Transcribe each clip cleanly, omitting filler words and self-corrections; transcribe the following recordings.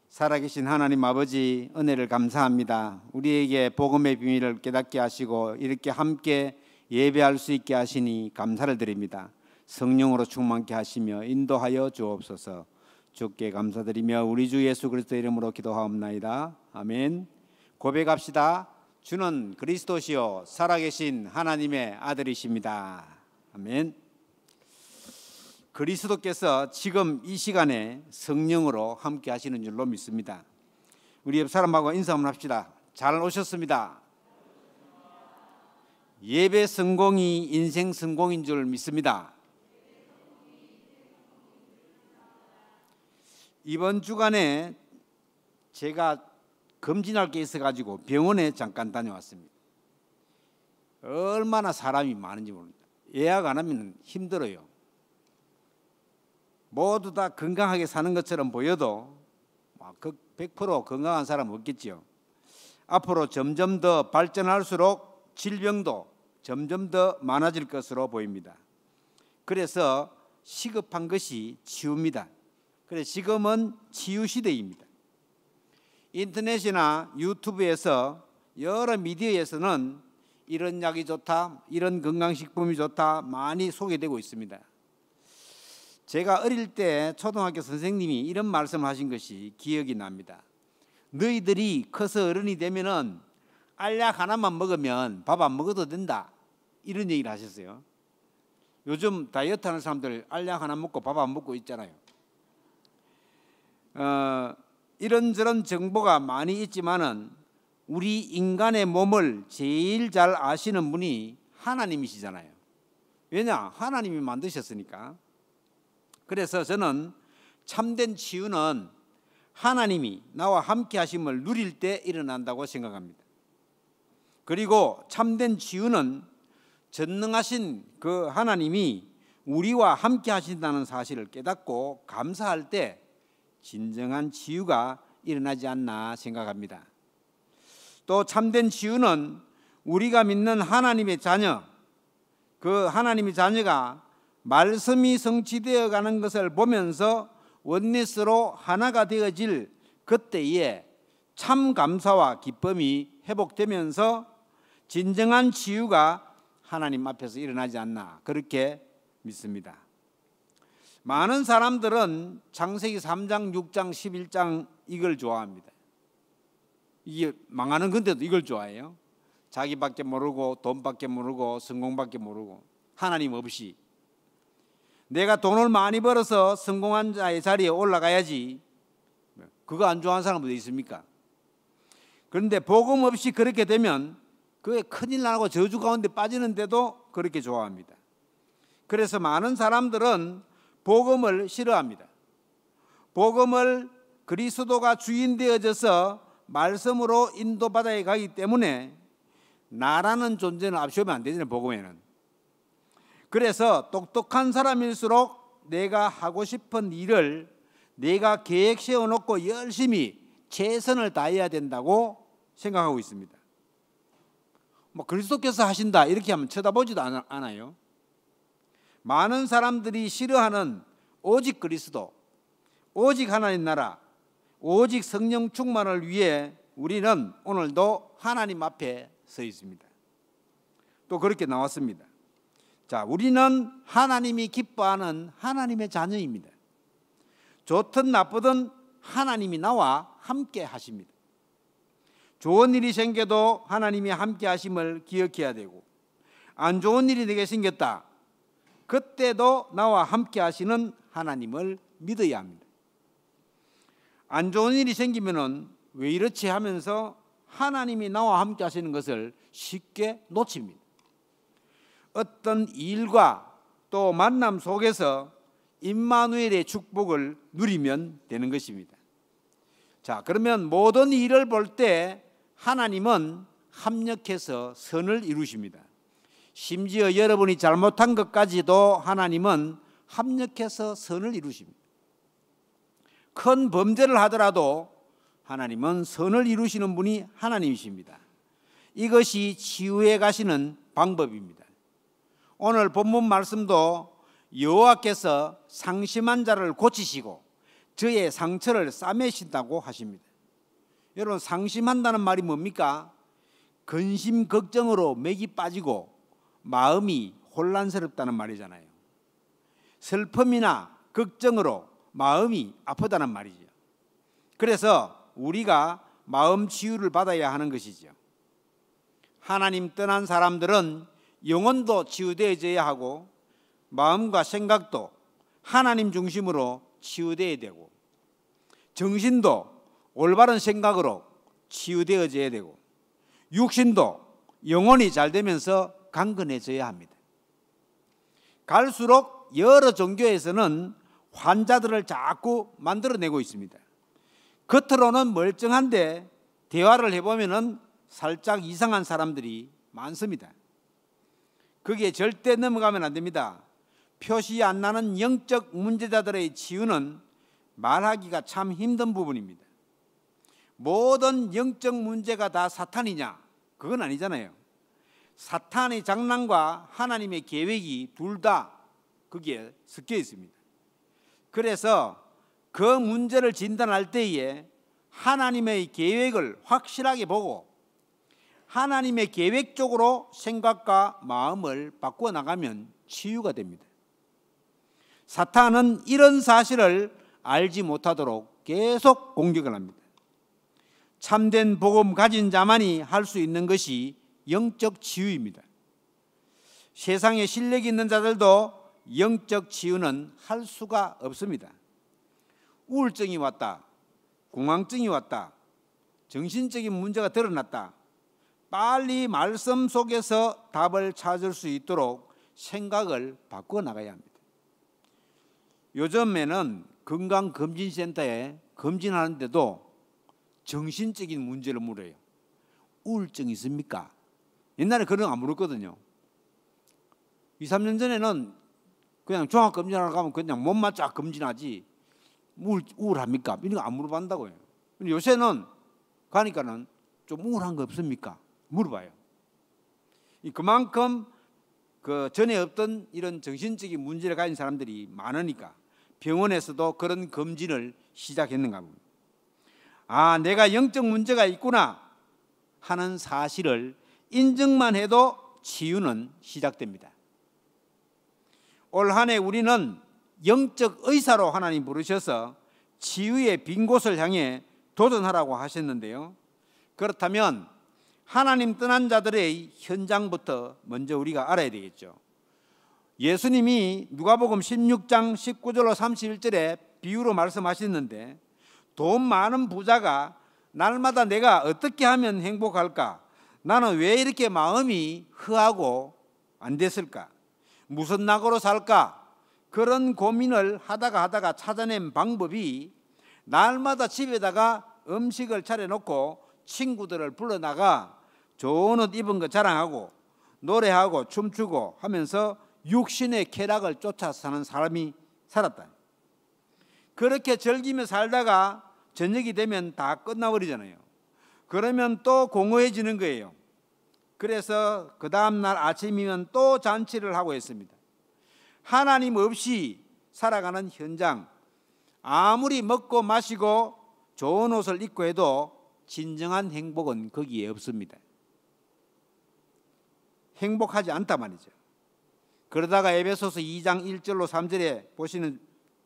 살아계신 하나님 아버지, 은혜를 감사합니다. 우리에게 복음의 비밀을 깨닫게 하시고 이렇게 함께 예배할 수 있게 하시니 감사를 드립니다. 성령으로 충만케 하시며 인도하여 주옵소서. 주께 감사드리며 우리 주 예수 그리스도 이름으로 기도하옵나이다. 아멘. 고백합시다. 주는 그리스도시요 살아계신 하나님의 아들이십니다. 아멘. 그리스도께서 지금 이 시간에 성령으로 함께 하시는 줄로 믿습니다. 우리 옆 사람하고 인사 한번 합시다. 잘 오셨습니다. 예배 성공이 인생 성공인 줄 믿습니다. 이번 주간에 제가 검진할 게 있어가지고 병원에 잠깐 다녀왔습니다. 얼마나 사람이 많은지 모릅니다. 예약 안 하면 힘들어요. 모두 다 건강하게 사는 것처럼 보여도 100% 건강한 사람은 없겠지요. 앞으로 점점 더 발전할수록 질병도 점점 더 많아질 것으로 보입니다. 그래서 시급한 것이 치유입니다. 그래서 지금은 치유 시대입니다. 인터넷이나 유튜브에서 여러 미디어에서는 이런 약이 좋다, 이런 건강식품이 좋다 많이 소개되고 있습니다. 제가 어릴 때 초등학교 선생님이 이런 말씀을 하신 것이 기억이 납니다. 너희들이 커서 어른이 되면은 알약 하나만 먹으면 밥 안 먹어도 된다, 이런 얘기를 하셨어요. 요즘 다이어트 하는 사람들 알약 하나 먹고 밥 안 먹고 있잖아요. 이런저런 정보가 많이 있지만은 우리 인간의 몸을 제일 잘 아시는 분이 하나님이시잖아요. 왜냐? 하나님이 만드셨으니까. 그래서 저는 참된 치유는 하나님이 나와 함께 하심을 누릴 때 일어난다고 생각합니다. 그리고 참된 치유는 전능하신 그 하나님이 우리와 함께 하신다는 사실을 깨닫고 감사할 때 진정한 치유가 일어나지 않나 생각합니다. 또 참된 치유는 우리가 믿는 하나님의 자녀, 그 하나님의 자녀가 말씀이 성취되어 가는 것을 보면서 원리스로 하나가 되어질 그때에 참 감사와 기쁨이 회복되면서 진정한 치유가 하나님 앞에서 일어나지 않나 그렇게 믿습니다. 많은 사람들은 창세기 3장, 6장, 11장 이걸 좋아합니다. 이게 망하는 건데도 이걸 좋아해요. 자기밖에 모르고 돈밖에 모르고 성공밖에 모르고 하나님 없이 내가 돈을 많이 벌어서 성공한 자의 자리에 올라가야지, 그거 안 좋아하는 사람 어디 있습니까? 그런데 복음 없이 그렇게 되면 그게 큰일 나고 저주 가운데 빠지는데도 그렇게 좋아합니다. 그래서 많은 사람들은 복음을 싫어합니다. 복음을 그리스도가 주인 되어져서 말씀으로 인도받아야 가기 때문에 나라는 존재는 앞세우면 안 되잖아요, 복음에는. 그래서 똑똑한 사람일수록 내가 하고 싶은 일을 내가 계획 세워놓고 열심히 최선을 다해야 된다고 생각하고 있습니다. 그리스도께서 하신다 이렇게 하면 쳐다보지도 않아요. 많은 사람들이 싫어하는 오직 그리스도, 오직 하나님 나라, 오직 성령 충만을 위해 우리는 오늘도 하나님 앞에 서 있습니다. 또 그렇게 나왔습니다. 자, 우리는 하나님이 기뻐하는 하나님의 자녀입니다. 좋든 나쁘든 하나님이 나와 함께 하십니다. 좋은 일이 생겨도 하나님이 함께 하심을 기억해야 되고, 안 좋은 일이 내게 생겼다, 그때도 나와 함께 하시는 하나님을 믿어야 합니다. 안 좋은 일이 생기면은 왜 이렇지 하면서 하나님이 나와 함께 하시는 것을 쉽게 놓칩니다. 어떤 일과 또 만남 속에서 임마누엘의 축복을 누리면 되는 것입니다. 자, 그러면 모든 일을 볼 때 하나님은 합력해서 선을 이루십니다. 심지어 여러분이 잘못한 것까지도 하나님은 합력해서 선을 이루십니다. 큰 범죄를 하더라도 하나님은 선을 이루시는 분이 하나님이십니다. 이것이 치유해 가시는 방법입니다. 오늘 본문 말씀도 여호와께서 상심한 자를 고치시고 저의 상처를 싸매신다고 하십니다. 여러분, 상심한다는 말이 뭡니까? 근심 걱정으로 맥이 빠지고 마음이 혼란스럽다는 말이잖아요. 슬픔이나 걱정으로 마음이 아프다는 말이죠. 그래서 우리가 마음 치유를 받아야 하는 것이죠. 하나님 떠난 사람들은 영혼도 치유되어져야 하고 마음과 생각도 하나님 중심으로 치유되어야 되고 정신도 올바른 생각으로 치유되어져야 되고 육신도 영혼이 잘 되면서 강건해져야 합니다. 갈수록 여러 종교에서는 환자들을 자꾸 만들어내고 있습니다. 겉으로는 멀쩡한데 대화를 해보면 살짝 이상한 사람들이 많습니다. 거기에 절대 넘어가면 안 됩니다. 표시 안 나는 영적 문제자들의 치유는 말하기가 참 힘든 부분입니다. 모든 영적 문제가 다 사탄이냐? 그건 아니잖아요. 사탄의 장난과 하나님의 계획이 둘 다 거기에 섞여 있습니다. 그래서 그 문제를 진단할 때에 하나님의 계획을 확실하게 보고 하나님의 계획적으로 생각과 마음을 바꾸어 나가면 치유가 됩니다. 사탄은 이런 사실을 알지 못하도록 계속 공격을 합니다. 참된 복음 가진 자만이 할 수 있는 것이 영적 치유입니다. 세상에 실력이 있는 자들도 영적 치유는 할 수가 없습니다. 우울증이 왔다, 공황증이 왔다, 정신적인 문제가 드러났다. 빨리 말씀 속에서 답을 찾을 수 있도록 생각을 바꾸어 나가야 합니다. 요즘에는 건강검진센터에 검진하는데도 정신적인 문제를 물어요. 우울증 있습니까? 옛날에 그런 거 안 물었거든요. 2, 3년 전에는 그냥 종합검진하러 가면 그냥 몸만 쫙 검진하지 우울합니까? 이런 거 안 물어본다고요. 요새는 가니까는 좀 우울한 거 없습니까? 물어봐요. 그만큼 그 전에 없던 이런 정신적인 문제를 가진 사람들이 많으니까 병원에서도 그런 검진을 시작했는가 봅니다. 아, 내가 영적 문제가 있구나 하는 사실을 인정만 해도 치유는 시작됩니다. 올 한 해 우리는 영적 의사로 하나님 부르셔서 치유의 빈 곳을 향해 도전하라고 하셨는데요. 그렇다면 하나님 떠난 자들의 현장부터 먼저 우리가 알아야 되겠죠. 예수님이 누가복음 16장 19절로 31절에 비유로 말씀하셨는데 돈 많은 부자가 날마다 내가 어떻게 하면 행복할까? 나는 왜 이렇게 마음이 허하고 안 됐을까? 무슨 낙으로 살까? 그런 고민을 하다가 찾아낸 방법이 날마다 집에다가 음식을 차려놓고 친구들을 불러나가 좋은 옷 입은 거 자랑하고 노래하고 춤추고 하면서 육신의 쾌락을 쫓아 사는 사람이 살았다. 그렇게 즐기며 살다가 저녁이 되면 다 끝나버리잖아요. 그러면 또 공허해지는 거예요. 그래서 그 다음날 아침이면 또 잔치를 하고 있습니다. 하나님 없이 살아가는 현장, 아무리 먹고 마시고 좋은 옷을 입고 해도 진정한 행복은 거기에 없습니다. 행복하지 않단 말이죠. 그러다가 에베소서 2장 1절로 3절에 보시는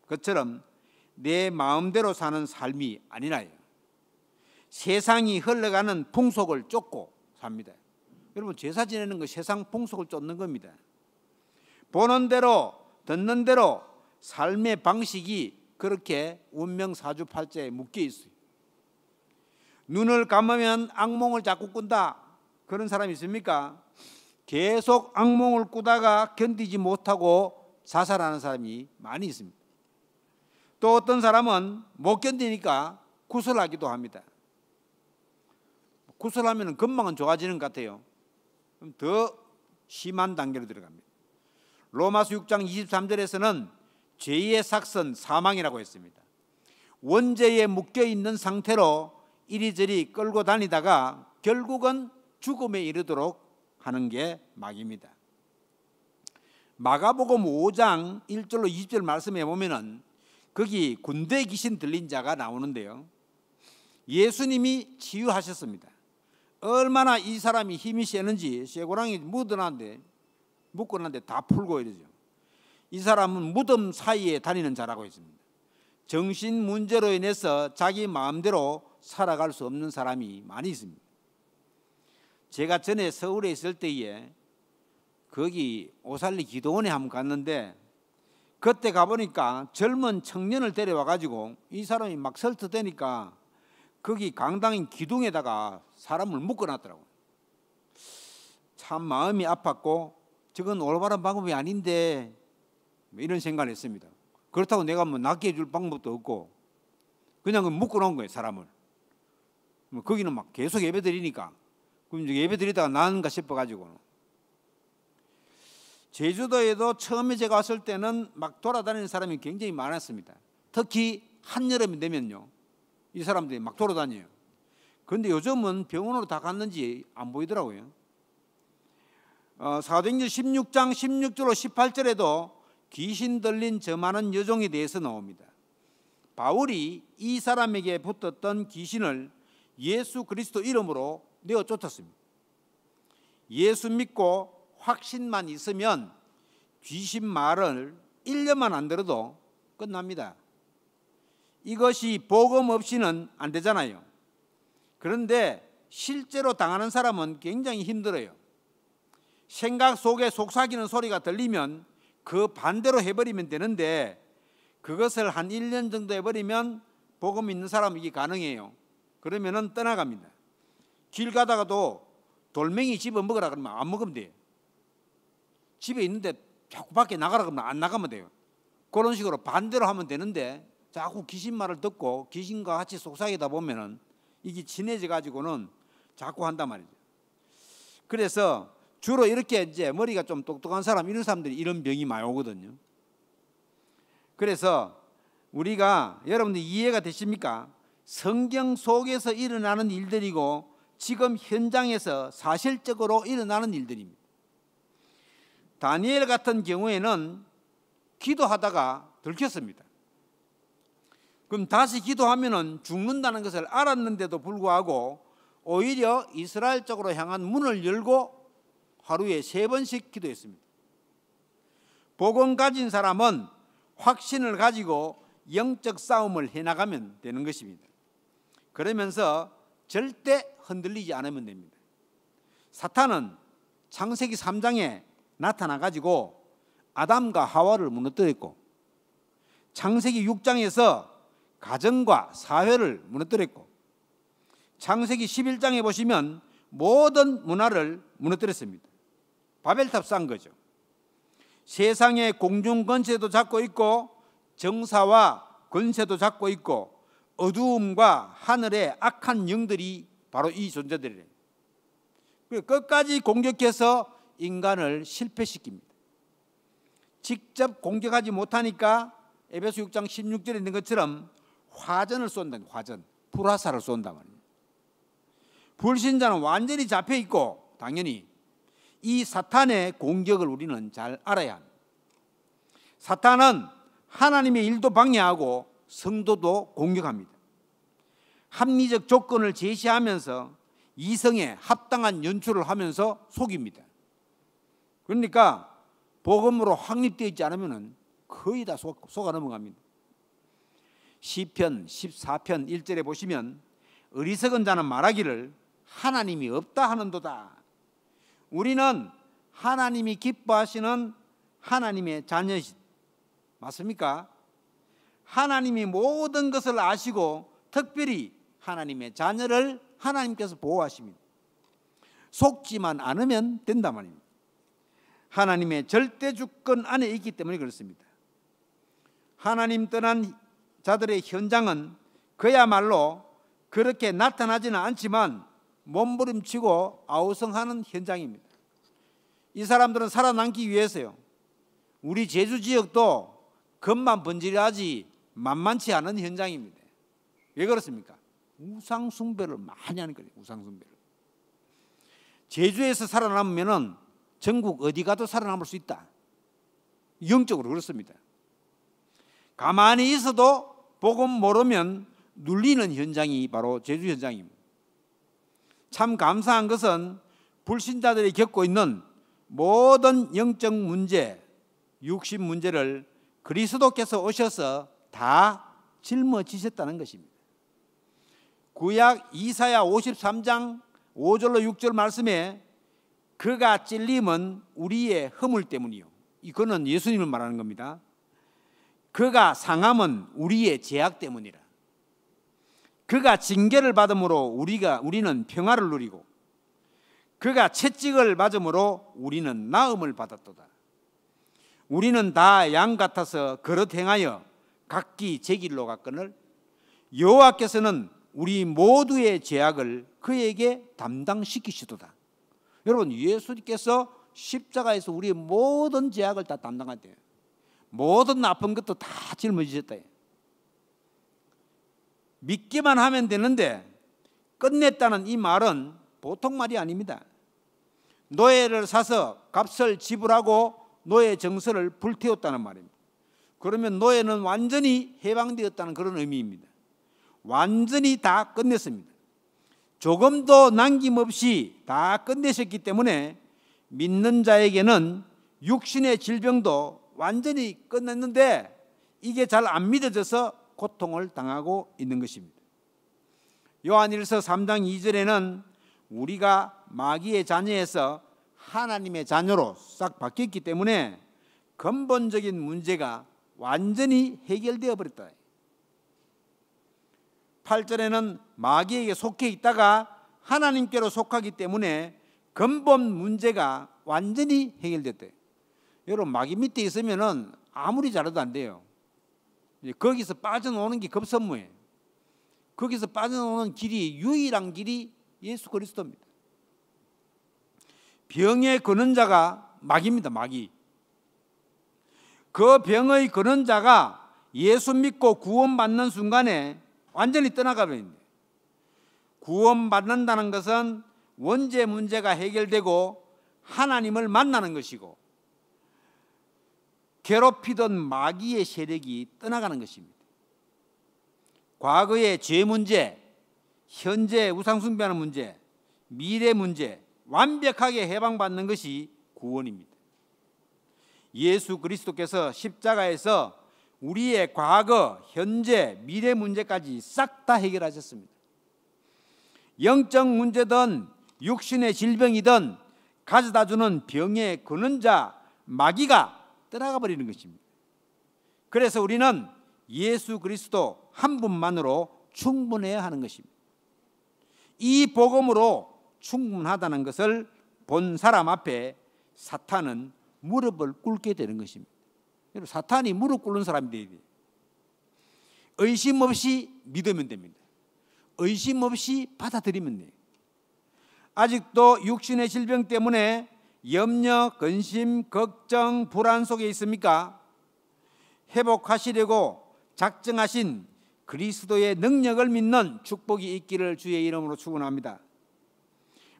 것처럼 내 마음대로 사는 삶이 아니라요. 세상이 흘러가는 풍속을 쫓고 삽니다. 여러분, 제사 지내는 거 세상 풍속을 쫓는 겁니다. 보는 대로 듣는 대로 삶의 방식이 그렇게 운명 사주팔자에 묶여 있어요. 눈을 감으면 악몽을 자꾸 꾼다. 그런 사람이 있습니까? 계속 악몽을 꾸다가 견디지 못하고 자살하는 사람이 많이 있습니다. 또 어떤 사람은 못 견디니까 구설하기도 합니다. 구설하면 금방은 좋아지는 것 같아요. 그럼 더 심한 단계로 들어갑니다. 로마서 6장 23절에서는 죄의 삭선 사망이라고 했습니다. 원죄에 묶여있는 상태로 이리저리 끌고 다니다가 결국은 죽음에 이르도록 하는 게 막입니다. 마가복음 5장 1절로 20절 말씀해 보면은 거기 군대 귀신 들린 자가 나오는데요. 예수님이 치유하셨습니다. 얼마나 이 사람이 힘이 세는지 쇠고랑이 묶어놨는데 다 풀고 이러죠. 이 사람은 무덤 사이에 다니는 자라고 했습니다. 정신 문제로 인해서 자기 마음대로 살아갈 수 없는 사람이 많이 있습니다. 제가 전에 서울에 있을 때에 거기 오살리 기도원에 한번 갔는데 그때 가보니까 젊은 청년을 데려와 가지고 이 사람이 막 설득되니까 거기 강당인 기둥에다가 사람을 묶어놨더라고요. 참 마음이 아팠고 저건 올바른 방법이 아닌데 이런 생각을 했습니다. 그렇다고 내가 뭐 낫게 해줄 방법도 없고 그냥 묶어놓은 거예요, 사람을. 거기는 막 계속 예배 드리니까 그럼 이제 예배 드리다가 나는가 싶어가지고. 제주도에도 처음에 제가 왔을 때는 막 돌아다니는 사람이 굉장히 많았습니다. 특히 한여름이 되면요, 이 사람들이 막 돌아다녀요. 그런데 요즘은 병원으로 다 갔는지 안 보이더라고요. 사도행전 16장 16절로 18절에도 귀신 들린 저 많은 여종에 대해서 나옵니다. 바울이 이 사람에게 붙었던 귀신을 예수 그리스도 이름으로 내어 쫓았습니다. 예수 믿고 확신만 있으면 귀신 말을 1년만 안 들어도 끝납니다. 이것이 복음 없이는 안 되잖아요. 그런데 실제로 당하는 사람은 굉장히 힘들어요. 생각 속에 속삭이는 소리가 들리면 그 반대로 해버리면 되는데 그것을 한 1년 정도 해버리면 복음 있는 사람은 이게 가능해요. 그러면은 떠나갑니다. 길 가다가도 돌멩이 집어 먹으라 그러면 안 먹으면 돼요. 집에 있는데 자꾸 밖에 나가라 그러면 안 나가면 돼요. 그런 식으로 반대로 하면 되는데 자꾸 귀신 말을 듣고 귀신과 같이 속삭이다 보면은 이게 친해져 가지고는 자꾸 한단 말이죠. 그래서 주로 이렇게 이제 머리가 좀 똑똑한 사람, 이런 사람들이 이런 병이 많이 오거든요. 그래서 우리가, 여러분들 이해가 되십니까? 성경 속에서 일어나는 일들이고 지금 현장에서 사실적으로 일어나는 일들입니다. 다니엘 같은 경우에는 기도하다가 들켰습니다. 그럼 다시 기도하면은 죽는다는 것을 알았는데도 불구하고 오히려 이스라엘 쪽으로 향한 문을 열고 하루에 3번씩 기도했습니다. 복음 가진 사람은 확신을 가지고 영적 싸움을 해나가면 되는 것입니다. 그러면서 절대 흔들리지 않으면 됩니다. 사탄은 창세기 3장에 나타나 가지고 아담과 하와를 무너뜨렸고, 창세기 6장에서 가정과 사회를 무너뜨렸고, 창세기 11장에 보시면 모든 문화를 무너뜨렸습니다. 바벨탑 쌓은 거죠. 세상의 공중 권세도 잡고 있고 정사와 권세도 잡고 있고 어두움과 하늘의 악한 영들이 바로 이 존재들이에요. 끝까지 공격해서 인간을 실패시킵니다. 직접 공격하지 못하니까 에베소 6장 16절에 있는 것처럼 화전을 쏜다. 화전, 불화살을 쏜단 말이에요. 불신자는 완전히 잡혀있고, 당연히 이 사탄의 공격을 우리는 잘 알아야 합니다. 사탄은 하나님의 일도 방해하고 성도도 공격합니다. 합리적 조건을 제시하면서 이성에 합당한 연출을 하면서 속입니다. 그러니까 복음으로 확립되어 있지 않으면 거의 다 속아 넘어갑니다. 시편 14편 1절에 보시면 어리석은 자는 말하기를 하나님이 없다 하는도다. 우리는 하나님이 기뻐하시는 하나님의 자녀이시, 맞습니까? 하나님이 모든 것을 아시고 특별히 하나님의 자녀를 하나님께서 보호하십니다. 속지만 않으면 된단 말입니다. 하나님의 절대 주권 안에 있기 때문에 그렇습니다. 하나님 떠난 자들의 현장은 그야말로 그렇게 나타나지는 않지만 몸부림치고 아우성하는 현장입니다. 이 사람들은 살아남기 위해서요, 우리 제주 지역도 겉만 번지르하지 만만치 않은 현장입니다. 왜 그렇습니까? 우상 숭배를 많이 하는 거예요. 우상 숭배를. 제주에서 살아남으면은 전국 어디 가도 살아남을 수 있다. 영적으로 그렇습니다. 가만히 있어도 복음 모르면 눌리는 현장이 바로 제주 현장입니다. 참 감사한 것은 불신자들이 겪고 있는 모든 영적 문제, 육신 문제를 그리스도께서 오셔서 다 짊어지셨다는 것입니다. 구약 이사야 53장 5절로 6절 말씀에 그가 찔림은 우리의 허물 때문이요. 이거는 예수님을 말하는 겁니다. 그가 상함은 우리의 죄악 때문이라. 그가 징계를 받음으로 우리는 평화를 누리고 그가 채찍을 맞음으로 우리는 나음을 받았도다. 우리는 다 양 같아서 그릇 행하여 각기 제 길로 갔거늘 여호와께서는 우리 모두의 죄악을 그에게 담당시키시도다. 여러분, 예수님께서 십자가에서 우리의 모든 죄악을 다 담당한대요. 모든 나쁜 것도 다 짊어지셨다. 믿기만 하면 되는데 끝냈다는 이 말은 보통 말이 아닙니다. 노예를 사서 값을 지불하고 노예 정서를 불태웠다는 말입니다. 그러면 노예는 완전히 해방되었다는 그런 의미입니다. 완전히 다 끝냈습니다. 조금도 남김없이 다 끝내셨기 때문에 믿는 자에게는 육신의 질병도 완전히 끝냈는데 이게 잘 안 믿어져서 고통을 당하고 있는 것입니다. 요한일서 3장 2절에는 우리가 마귀의 자녀에서 하나님의 자녀로 싹 바뀌었기 때문에 근본적인 문제가 완전히 해결되어 버렸다. 8절에는 마귀에게 속해 있다가 하나님께로 속하기 때문에 근본 문제가 완전히 해결됐대. 여러분, 마귀 밑에 있으면은 아무리 잘해도 안 돼요. 거기서 빠져나오는 게 급선무예요. 거기서 빠져나오는 길이, 유일한 길이 예수 그리스도입니다. 병의 근원자가 마귀입니다. 마귀. 그 병의 근원자가 예수 믿고 구원받는 순간에 완전히 떠나가 버립니다. 구원받는다는 것은 원죄 문제가 해결되고 하나님을 만나는 것이고 괴롭히던 마귀의 세력이 떠나가는 것입니다. 과거의 죄 문제, 현재 우상숭배하는 문제, 미래 문제 완벽하게 해방받는 것이 구원입니다. 예수 그리스도께서 십자가에서 우리의 과거, 현재, 미래 문제까지 싹 다 해결하셨습니다. 영적 문제든 육신의 질병이든 가져다주는 병의 근원자 마귀가 떠나가 버리는 것입니다. 그래서 우리는 예수 그리스도 한 분만으로 충분해야 하는 것입니다. 이 복음으로 충분하다는 것을 본 사람 앞에 사탄은 무릎을 꿇게 되는 것입니다. 여러분, 사탄이 무릎 꿇는 사람이 돼야 돼요. 의심 없이 믿으면 됩니다. 의심 없이 받아들이면 돼요. 아직도 육신의 질병 때문에 염려, 근심, 걱정, 불안 속에 있습니까? 회복하시려고 작정하신 그리스도의 능력을 믿는 축복이 있기를 주의 이름으로 축원합니다.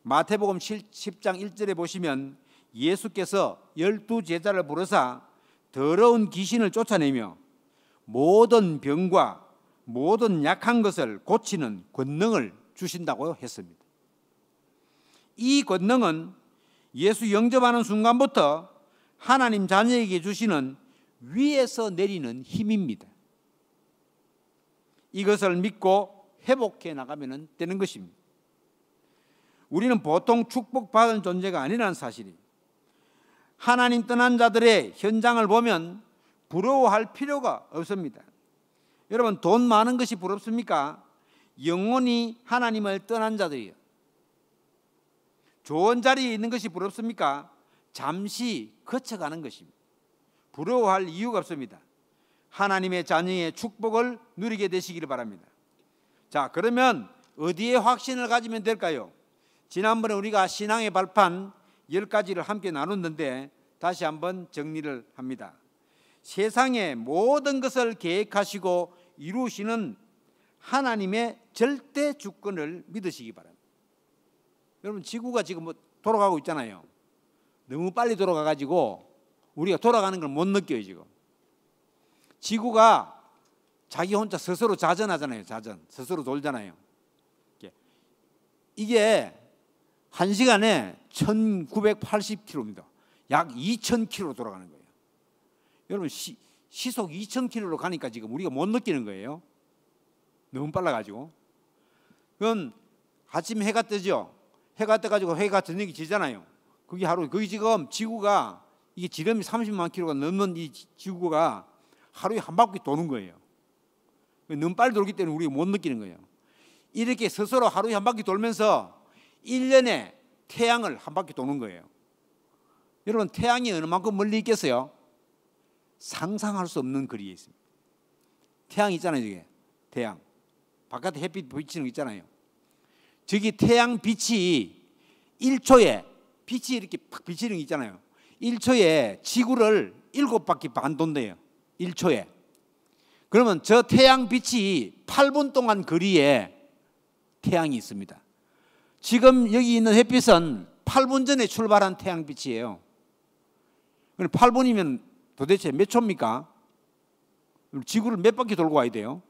마태복음 10장 1절에 보시면 예수께서 12제자를 부르사 더러운 귀신을 쫓아내며 모든 병과 모든 약한 것을 고치는 권능을 주신다고 했습니다. 이 권능은 예수 영접하는 순간부터 하나님 자녀에게 주시는 위에서 내리는 힘입니다. 이것을 믿고 회복해 나가면 되는 것입니다. 우리는 보통 축복받은 존재가 아니라는 사실이, 하나님 떠난 자들의 현장을 보면 부러워할 필요가 없습니다. 여러분, 돈 많은 것이 부럽습니까? 영원히 하나님을 떠난 자들이요. 좋은 자리에 있는 것이 부럽습니까? 잠시 거쳐가는 것입니다. 부러워할 이유가 없습니다. 하나님의 자녀의 축복을 누리게 되시기를 바랍니다. 자, 그러면 어디에 확신을 가지면 될까요? 지난번에 우리가 신앙의 발판 10가지를 함께 나눴는데 다시 한번 정리를 합니다. 세상의 모든 것을 계획하시고 이루시는 하나님의 절대 주권을 믿으시기 바랍니다. 여러분, 지구가 지금 돌아가고 있잖아요. 너무 빨리 돌아가가지고 우리가 돌아가는 걸 못 느껴요. 지금 지구가 자기 혼자 스스로 자전하잖아요. 자전. 스스로 돌잖아요. 이게 1시간에 1980km입니다. 약 2000km 돌아가는 거예요. 여러분 시속 2000km로 가니까 지금 우리가 못 느끼는 거예요. 너무 빨라가지고. 그건 아침 해가 뜨죠. 해가 떠가지고 해가 저녁이 지잖아요. 그게 하루, 거기 지금 지구가, 이게 지름이 30만 킬로가 넘는 이 지구가 하루에 한 바퀴 도는 거예요. 너무 빨리 돌기 때문에 우리가 못 느끼는 거예요. 이렇게 스스로 하루에 한 바퀴 돌면서 1년에 태양을 한 바퀴 도는 거예요. 여러분, 태양이 얼마만큼 멀리 있겠어요? 상상할 수 없는 거리에 있습니다. 태양 있잖아요. 저게 태양 바깥에 햇빛 비치는 거 있잖아요. 저기 태양 빛이 1초에 빛이 이렇게 팍 비치는 게 있잖아요. 1초에 지구를 7바퀴 반 돈대요. 1초에. 그러면 저 태양 빛이 8분 동안 거리에 태양이 있습니다. 지금 여기 있는 햇빛은 8분 전에 출발한 태양빛이에요. 8분이면 도대체 몇 초입니까? 지구를 몇 바퀴 돌고 와야 돼요?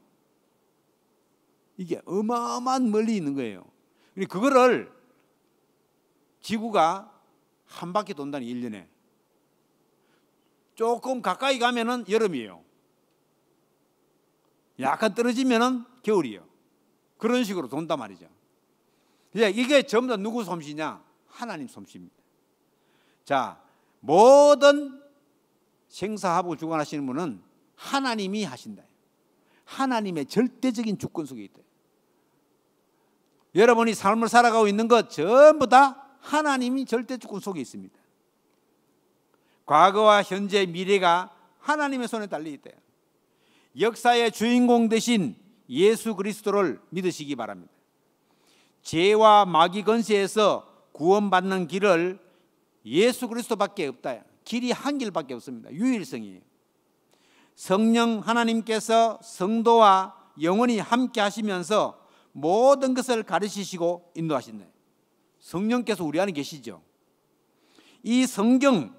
이게 어마어마한 멀리 있는 거예요. 그거를 지구가 한 바퀴 돈다니 1년에. 조금 가까이 가면은 여름이에요. 약간 떨어지면은 겨울이에요. 그런 식으로 돈단 말이죠. 이게 전부 다 누구 솜씨냐? 하나님 솜씨입니다. 자, 모든 생사하복을 주관하시는 분은 하나님이 하신다. 하나님의 절대적인 주권 속에 있다. 여러분이 삶을 살아가고 있는 것 전부 다 하나님이 절대 주권 속에 있습니다. 과거와 현재, 미래가 하나님의 손에 달려 있다. 역사의 주인공 되신 예수 그리스도를 믿으시기 바랍니다. 죄와 마귀 권세에서 구원받는 길을 예수 그리스도밖에 없다. 길이 한 길밖에 없습니다. 유일성이에요. 성령 하나님께서 성도와 영원히 함께 하시면서 모든 것을 가르치시고 인도하신다. 성령께서 우리 안에 계시죠. 이 성경,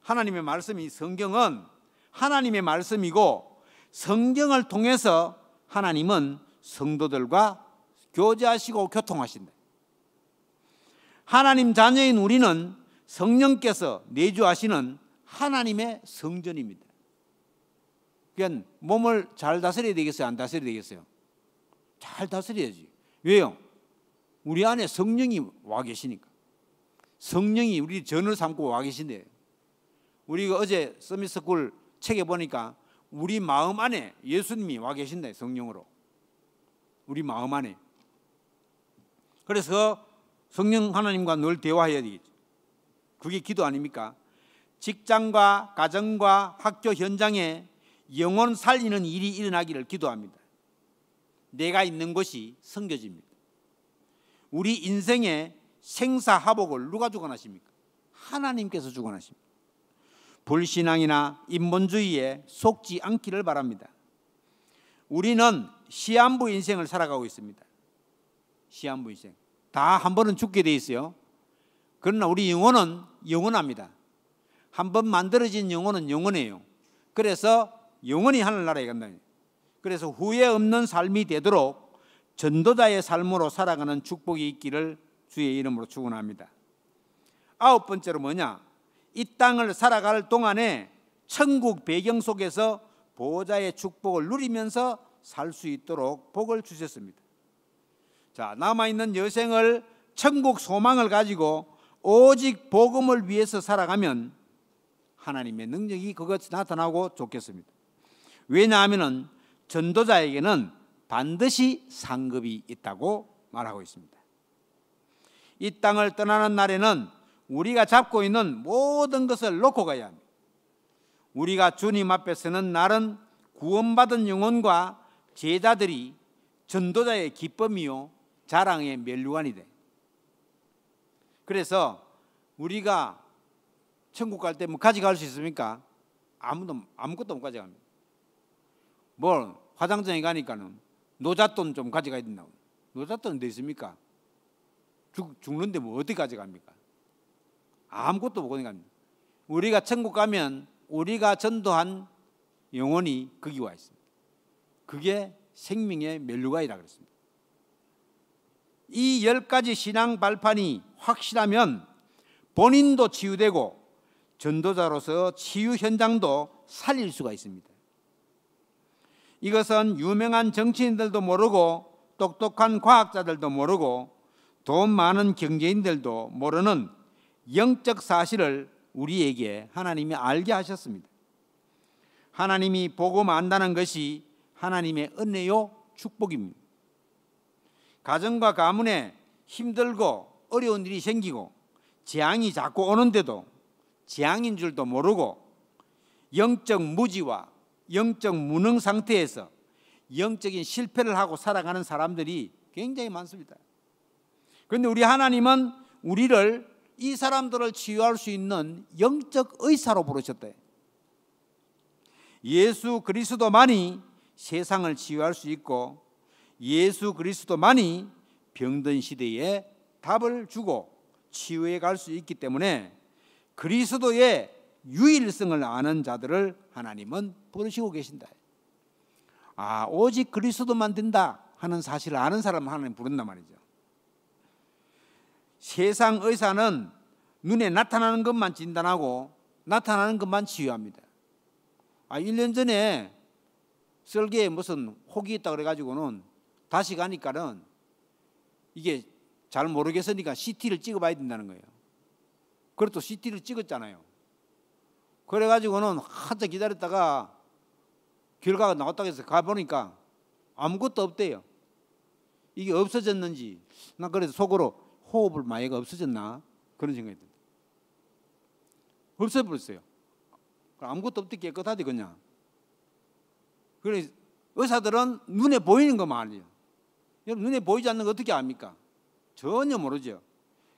하나님의 말씀이, 성경은 하나님의 말씀이고, 성경을 통해서 하나님은 성도들과 교제하시고 교통하신다. 하나님 자녀인 우리는 성령께서 내주하시는 하나님의 성전입니다. 그러니까 몸을 잘 다스려야 되겠어요? 안 다스려야 되겠어요? 잘 다스려야지. 왜요? 우리 안에 성령이 와 계시니까. 성령이 우리 전을 삼고 와 계신데, 우리가 어제 서밋스쿨 책에 보니까 우리 마음 안에 예수님이 와 계신다. 성령으로. 우리 마음 안에. 그래서 성령 하나님과 늘 대화해야 되겠죠. 그게 기도 아닙니까? 직장과 가정과 학교 현장에 영혼 살리는 일이 일어나기를 기도합니다. 내가 있는 곳이 성교지입니다. 우리 인생의 생사하복을 누가 주관하십니까? 하나님께서 주관하십니다. 불신앙이나 인본주의에 속지 않기를 바랍니다. 우리는 시한부 인생을 살아가고 있습니다. 시한부 인생. 다 한 번은 죽게 돼 있어요. 그러나 우리 영혼은 영원합니다. 한 번 만들어진 영혼은 영원해요. 그래서 영원히 하늘나라에 간다. 그래서 후회 없는 삶이 되도록 전도자의 삶으로 살아가는 축복이 있기를 주의 이름으로 축원합니다. 9번째로 뭐냐? 이 땅을 살아갈 동안에 천국 배경 속에서 보호자의 축복을 누리면서 살 수 있도록 복을 주셨습니다. 자, 남아있는 여생을 천국 소망을 가지고 오직 복음을 위해서 살아가면 하나님의 능력이 그것 나타나고 좋겠습니다. 왜냐하면 전도자에게는 반드시 상급이 있다고 말하고 있습니다. 이 땅을 떠나는 날에는 우리가 잡고 있는 모든 것을 놓고 가야 합니다. 우리가 주님 앞에 서는 날은 구원받은 영혼과 제자들이 전도자의 기쁨이요 자랑의 면류관이 돼. 그래서 우리가 천국 갈 때 뭐 가져갈 수 있습니까? 아무것도 못 가져갑니다. 뭘 화장장에 가니까는 노잣돈 좀 가져가야 된다고. 노잣돈 어디 있습니까? 죽는데 뭐 어디 가져갑니까? 아무것도 못 가져갑니다. 우리가 천국 가면 우리가 전도한 영혼이 거기 와 있습니다. 그게 생명의 멜루가이라 그랬습니다. 이 10가지 신앙 발판이 확실하면 본인도 치유되고 전도자로서 치유 현장도 살릴 수가 있습니다. 이것은 유명한 정치인들도 모르고 똑똑한 과학자들도 모르고 돈 많은 경제인들도 모르는 영적 사실을 우리에게 하나님이 알게 하셨습니다. 하나님이 복음 안다는 것이 하나님의 은혜요 축복입니다. 가정과 가문에 힘들고 어려운 일이 생기고 재앙이 자꾸 오는데도 재앙인 줄도 모르고 영적 무지와 영적 무능 상태에서 영적인 실패를 하고 살아가는 사람들이 굉장히 많습니다. 그런데 우리 하나님은 우리를 이 사람들을 치유할 수 있는 영적 의사로 부르셨대. 예수 그리스도만이 세상을 치유할 수 있고 예수 그리스도만이 병든 시대에 답을 주고 치유해 갈 수 있기 때문에 그리스도의 유일성을 아는 자들을 하나님은 부르시고 계신다. 오직 그리스도만 된다 하는 사실을 아는 사람을 하나님 부른단 말이죠. 세상 의사는 눈에 나타나는 것만 진단하고 나타나는 것만 치유합니다. 1년 전에 썰개에 무슨 혹이 있다 그래가지고는 다시 가니까는 이게 잘 모르겠으니까 CT를 찍어봐야 된다는 거예요. 그래도 CT를 찍었잖아요. 그래가지고는 한참 기다렸다가 결과가 나왔다고 해서 가보니까 아무것도 없대요. 이게 없어졌는지 나 그래서 속으로 호흡을 마이가 없어졌나 그런 생각이 듭니다. 없어버렸어요. 아무것도 없대 깨끗하대 그냥. 그래 의사들은 눈에 보이는 것만 알아요. 여러분 눈에 보이지 않는 거 어떻게 압니까? 전혀 모르죠.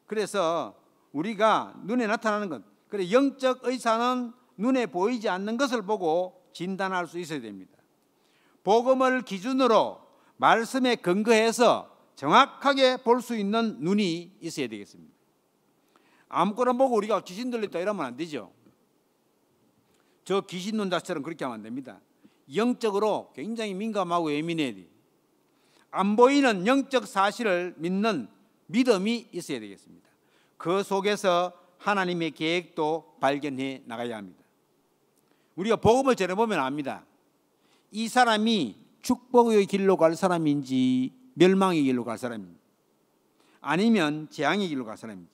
그래서 우리가 눈에 나타나는 것, 그래 영적 의사는 눈에 보이지 않는 것을 보고 진단할 수 있어야 됩니다. 복음을 기준으로 말씀에 근거해서 정확하게 볼 수 있는 눈이 있어야 되겠습니다. 아무거나 보고 우리가 귀신 들렸다 이러면 안 되죠. 저 귀신 논자처럼 그렇게 하면 안 됩니다. 영적으로 굉장히 민감하고 예민해야 돼요. 안 보이는 영적 사실을 믿는 믿음이 있어야 되겠습니다. 그 속에서 하나님의 계획도 발견해 나가야 합니다. 우리가 복음을 전해보면 압니다. 이 사람이 축복의 길로 갈 사람인지 멸망의 길로 갈 사람인지 아니면 재앙의 길로 갈 사람인지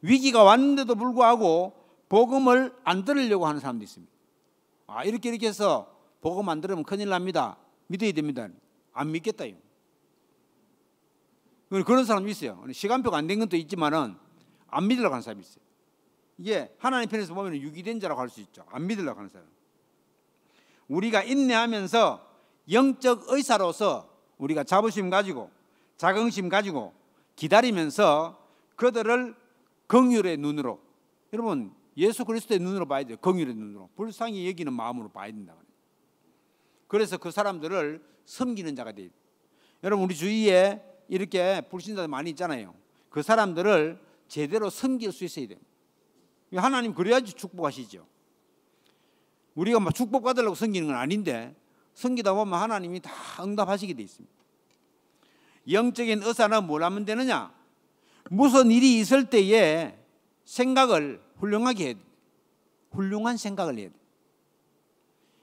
위기가 왔는데도 불구하고 복음을 안 들으려고 하는 사람도 있습니다. 이렇게 해서 복음 안 들으면 큰일 납니다. 믿어야 됩니다. 안 믿겠다요. 그런 사람이 있어요. 시간표가 안 된 것도 있지만은 안 믿으려고 하는 사람이 있어요. 이게 하나님 편에서 보면 유기된 자라고 할 수 있죠. 안 믿으려고 하는 사람. 우리가 인내하면서 영적 의사로서 우리가 자부심 가지고 자긍심 가지고 기다리면서 그들을 긍휼의 눈으로, 여러분 예수 그리스도의 눈으로 봐야 돼요. 긍휼의 눈으로, 불쌍히 여기는 마음으로 봐야 된다. 그래서 그 사람들을 섬기는 자가 돼요. 여러분 우리 주위에 이렇게 불신자들 많이 있잖아요. 그 사람들을 제대로 섬길 수 있어야 돼요. 하나님 그래야지 축복하시죠. 우리가 막 축복받으려고 섬기는 건 아닌데 섬기다 보면 하나님이 다 응답하시게 돼 있습니다. 영적인 의사는 뭘 하면 되느냐? 무슨 일이 있을 때에 생각을 훌륭하게 해야 돼. 훌륭한 생각을 해야 돼.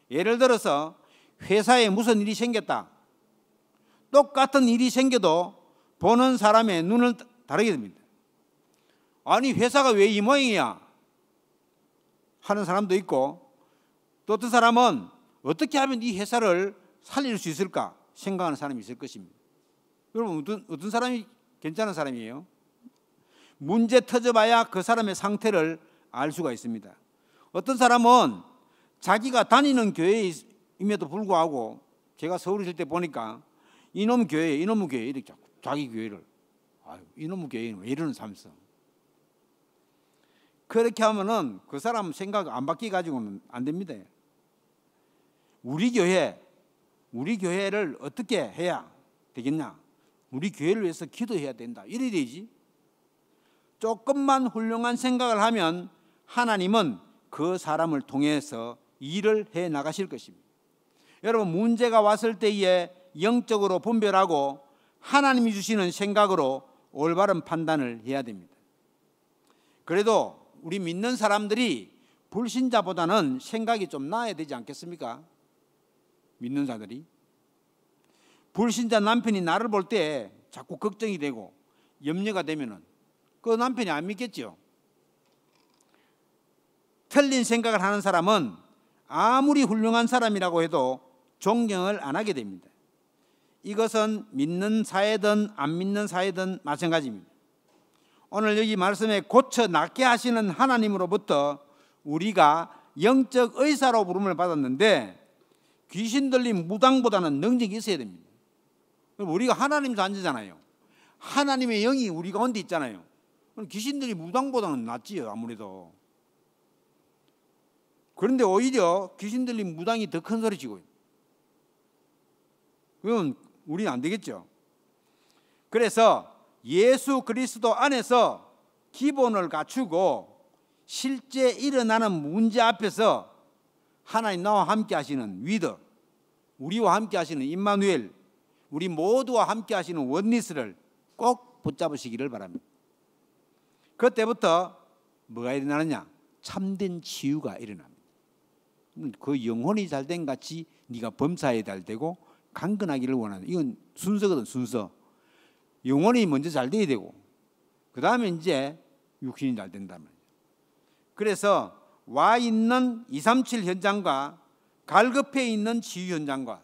예를 들어서 회사에 무슨 일이 생겼다. 똑같은 일이 생겨도 보는 사람의 눈을 다르게 됩니다. 아니 회사가 왜 이 모양이야 하는 사람도 있고, 또 어떤 사람은 어떻게 하면 이 회사를 살릴 수 있을까 생각하는 사람이 있을 것입니다. 여러분 어떤 사람이 괜찮은 사람이에요? 문제 터져봐야 그 사람의 상태를 알 수가 있습니다. 어떤 사람은 자기가 다니는 교회임에도 불구하고, 제가 서울에 있을 때 보니까 이놈 교회 이렇게 자기 교회를 이놈 교회는 왜 이러는 삼성. 그렇게 하면은 그 사람 생각 안 바뀌어 가지고는 안 됩니다. 우리 교회를 어떻게 해야 되겠냐? 우리 교회를 위해서 기도해야 된다. 이래야 되지. 조금만 훌륭한 생각을 하면 하나님은 그 사람을 통해서 일을 해 나가실 것입니다. 여러분, 문제가 왔을 때에 영적으로 분별하고 하나님이 주시는 생각으로 올바른 판단을 해야 됩니다. 그래도 우리 믿는 사람들이 불신자보다는 생각이 좀 나아야 되지 않겠습니까? 믿는 자들이. 불신자 남편이 나를 볼 때 자꾸 걱정이 되고 염려가 되면은 그 남편이 안 믿겠죠. 틀린 생각을 하는 사람은 아무리 훌륭한 사람이라고 해도 존경을 안 하게 됩니다. 이것은 믿는 사회든 안 믿는 사회든 마찬가지입니다. 오늘 여기 말씀에 고쳐 낫게 하시는 하나님으로부터 우리가 영적 의사로 부름을 받았는데 귀신 들린 무당보다는 능력이 있어야 됩니다. 우리가 하나님 자녀잖아요. 하나님의 영이 우리 가운데 있잖아요. 귀신 들린 무당보다는 낫지요, 아무래도. 그런데 오히려 귀신 들린 무당이 더 큰 소리 치고, 그건 우리는 안 되겠죠. 그래서 예수 그리스도 안에서 기본을 갖추고 실제 일어나는 문제 앞에서 하나님 나와 함께 하시는 위더, 우리와 함께 하시는 임마누엘, 우리 모두와 함께 하시는 원리스를 꼭 붙잡으시기를 바랍니다. 그때부터 뭐가 일어나느냐? 참된 치유가 일어납니다. 그 영혼이 잘된 같이 네가 범사에 잘 되고 강건하기를 원하는, 이건 순서거든, 순서. 영혼이 먼저 잘 돼야 되고 그 다음에 이제 육신이 잘 된단 말이에요. 그래서 와 있는 237 현장과 갈급해 있는 치유 현장과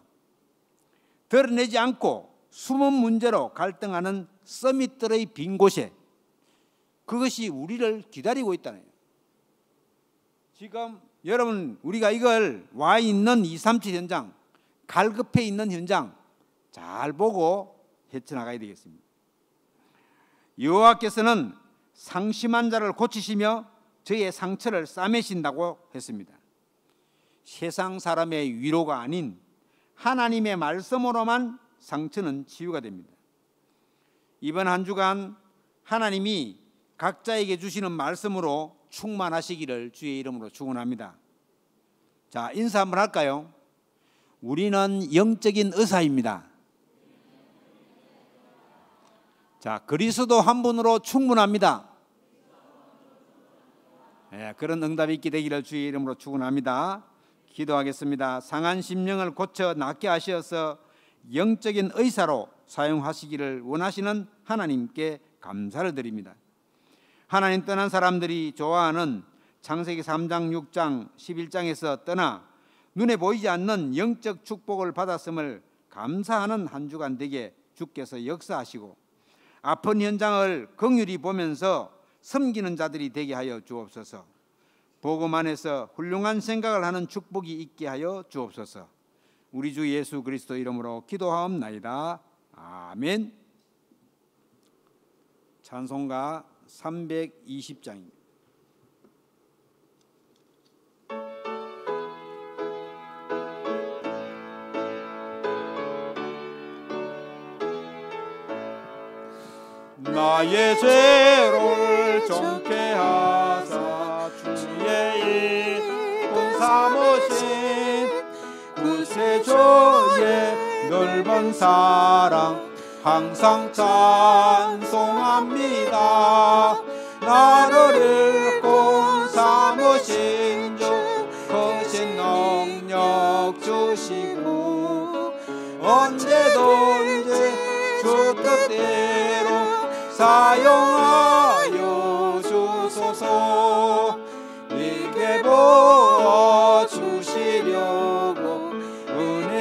드러내지 않고 숨은 문제로 갈등하는 서밋들의 빈 곳에, 그것이 우리를 기다리고 있다는 거예요. 지금 여러분, 우리가 이걸 와 있는 237 현장, 갈급해 있는 현장 잘 보고 헤쳐나가야 되겠습니다. 여호와께서는 상심한 자를 고치시며 저의 상처를 싸매신다고 했습니다. 세상 사람의 위로가 아닌 하나님의 말씀으로만 상처는 치유가 됩니다. 이번 한 주간 하나님이 각자에게 주시는 말씀으로 충만하시기를 주의 이름으로 축원합니다. 자, 인사 한번 할까요? 우리는 영적인 의사입니다. 자, 그리스도 한 분으로 충분합니다. 그런 응답이 있게 되기를 주의 이름으로 축원합니다. 기도하겠습니다. 상한 심령을 고쳐 낫게 하셔서 영적인 의사로 사용하시기를 원하시는 하나님께 감사를 드립니다. 하나님 떠난 사람들이 좋아하는 창세기 3장, 6장, 11장에서 떠나 눈에 보이지 않는 영적 축복을 받았음을 감사하는 한 주간 되게 주께서 역사하시고 아픈 현장을 긍휼히 보면서 섬기는 자들이 되게 하여 주옵소서. 복음 안에서 훌륭한 생각을 하는 축복이 있게 하여 주옵소서. 우리 주 예수 그리스도 이름으로 기도하옵나이다. 아멘. 찬송가 320장입니다. 나의 죄를 정케 하사 주의 이쁜 삼으신 구세주의 넓은 사랑 항상 찬송합니다. 나를 일꾼 삼으신 주 크신 능력 주시고 언제든지 주 뜻대로 사용하여 주소서. 내게 부어 주시려고 은혜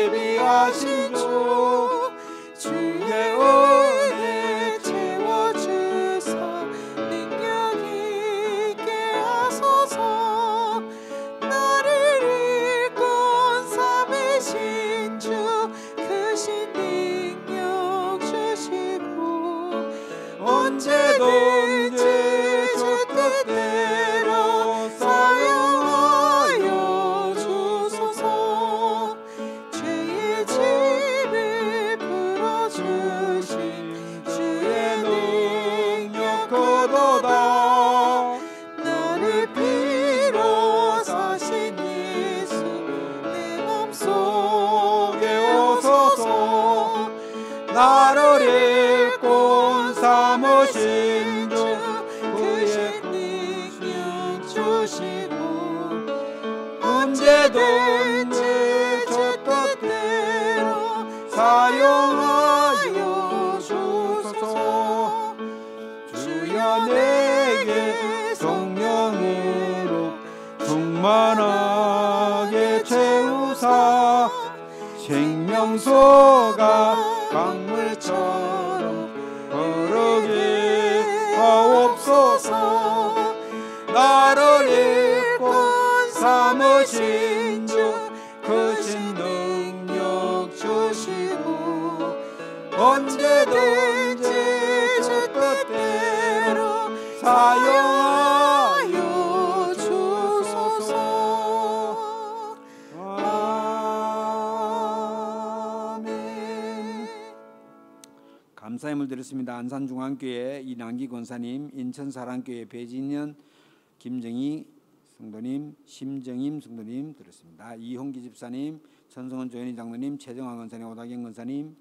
예비하신 주 주의 은혜 채워주사 능력 있게 하소서. 나를 일꾼 삼으신 주 크신 능력 주시고 언제든지 주 뜻대로 사용하여 주소서. 주의 집을 풀어주신 주의 능력 거도다. 나를 피로 사신 예수 내 나를 읽고 삼으신 주 그의 능력 주시고 언제든지 저 뜻대로 사용하여 주소서. 주여 내게 성령으로 충만하게 채우사 생명수가 강물처럼 흐르게 하옵소서. 나를 읽고 삼으신 주 크신 능력 주시고 언제든지 주 뜻대로 사용하여 주소서. 아멘. 감사의 물 드렸습니다. 안산중앙교회 이남기 권사님, 인천사랑교회 배진현, 김정희 성도님, 심정임 성도님 드렸습니다. 이홍기 집사님, 천성원 조현희 장로님, 최정화 권사님, 오다경 권사님,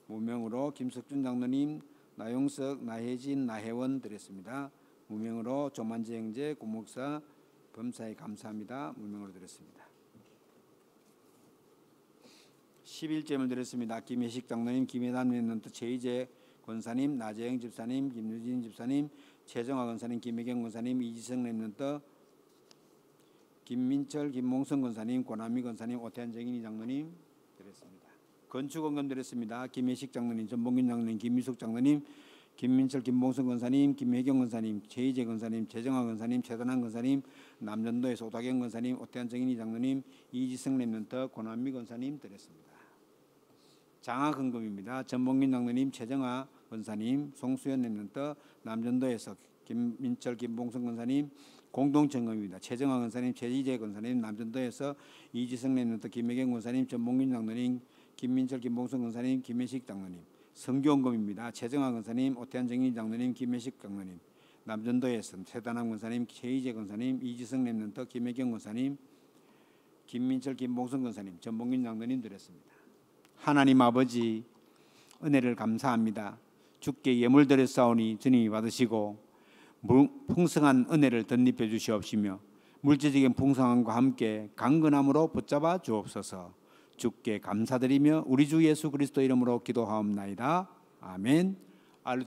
무명으로 김석준 장로님, 나용석, 나혜진, 나혜원 드렸습니다. 무명으로 조만재 형제, 고목사, 범사에 감사합니다. 무명으로 드렸습니다. 11점을 드렸습니다. 김혜식 장로님, 김혜단 멘토, 최희재 권사님, 나재영 집사님, 김유진 집사님, 최정화 권사님, 김혜경 권사님, 이지성 멘토, 김민철, 김몽선 권사님, 권한미 권사님, 오태한 정인이 장로님 드렸습니다. 건축원금 드렸습니다. 김혜식 장로님, 전봉균 장로님, 김미숙 장로님, 김민철, 김봉선 권사님, 김혜경 권사님, 최희재 권사님, 최정화 권사님, 최선한 권사님, 남전도에서 오다경 권사님, 오태한 정인이 장로님, 이지성 랩런터, 권한미 권사님 드렸습니다. 장학헌금입니다. 전봉균 장로님, 최정화 권사님, 송수연 랩런터, 남전도에서 김민철, 김봉선 권사님, 공동청금입니다. 최정화 권사님, 최희재 권사님, 남전도에서 이지성 랩런터, 김혜경 권사님, 전봉균 장로님, 김민철, 김봉선 권사님, 김혜식 장로님. 성교원금입니다. 최정화 권사님, 오태한 정인 장로님, 김혜식 장로님, 남전도에서 최단함 권사님, 최희재 권사님, 이지성 랩런터, 김혜경 권사님, 김민철, 김봉선 권사님, 전봉균 장로님 드렸습니다. 하나님 아버지, 은혜를 감사합니다. 주께 예물 드렸사오니 주님이 받으시고 풍성한 은혜를 덧입혀 주시옵시며 물질적인 풍성함과 함께 강건함으로 붙잡아 주옵소서. 주께 감사드리며 우리 주 예수 그리스도 이름으로 기도하옵나이다. 아멘.